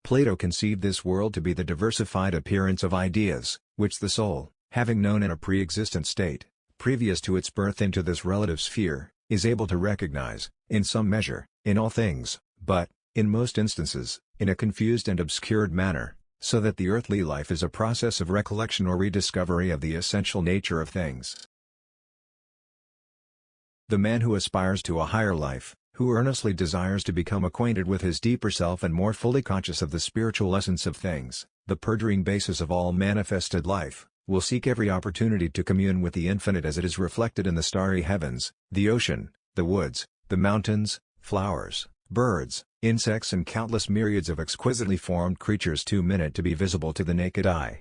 Plato conceived this world to be the diversified appearance of ideas, which the soul, having known in a pre-existent state, previous to its birth into this relative sphere, is able to recognize, in some measure, in all things, but, in most instances, in a confused and obscured manner, so that the earthly life is a process of recollection or rediscovery of the essential nature of things. The man who aspires to a higher life, who earnestly desires to become acquainted with his deeper self and more fully conscious of the spiritual essence of things, the perduring basis of all manifested life, will seek every opportunity to commune with the infinite as it is reflected in the starry heavens, the ocean, the woods, the mountains, flowers, birds, insects and countless myriads of exquisitely formed creatures too minute to be visible to the naked eye.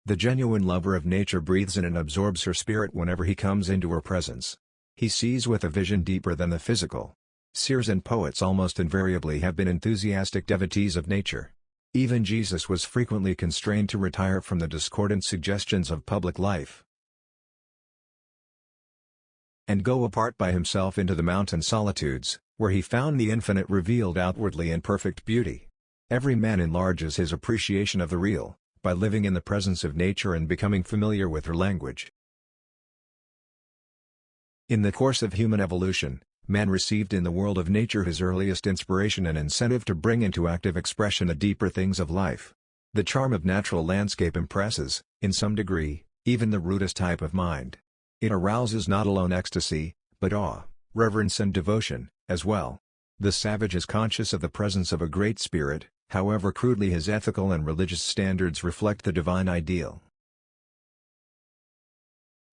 The genuine lover of nature breathes in and absorbs her spirit whenever he comes into her presence. He sees with a vision deeper than the physical. Seers and poets almost invariably have been enthusiastic devotees of nature. Even Jesus was frequently constrained to retire from the discordant suggestions of public life and go apart by himself into the mountain solitudes, where he found the infinite revealed outwardly in perfect beauty. Every man enlarges his appreciation of the real, by living in the presence of nature and becoming familiar with her language. In the course of human evolution, man received in the world of nature his earliest inspiration and incentive to bring into active expression the deeper things of life. The charm of natural landscape impresses, in some degree, even the rudest type of mind. It arouses not alone ecstasy, but awe, reverence and devotion, as well. The savage is conscious of the presence of a great spirit, however crudely his ethical and religious standards reflect the divine ideal.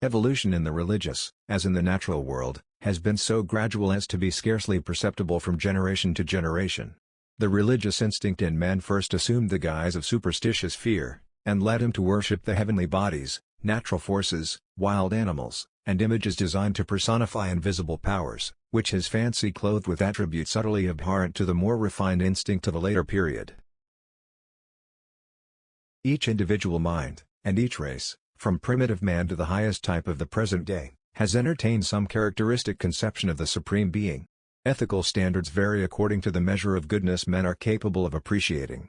Evolution in the religious, as in the natural world, has been so gradual as to be scarcely perceptible from generation to generation. The religious instinct in man first assumed the guise of superstitious fear, and led him to worship the heavenly bodies, natural forces, wild animals, and images designed to personify invisible powers, which his fancy clothed with attributes utterly abhorrent to the more refined instinct of a later period. Each individual mind, and each race, from primitive man to the highest type of the present day, has entertained some characteristic conception of the Supreme Being. Ethical standards vary according to the measure of goodness men are capable of appreciating.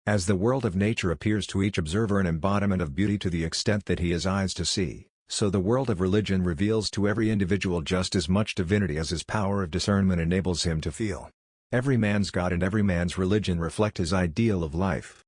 As the world of nature appears to each observer an embodiment of beauty to the extent that he has eyes to see, so the world of religion reveals to every individual just as much divinity as his power of discernment enables him to feel. Every man's God and every man's religion reflect his ideal of life.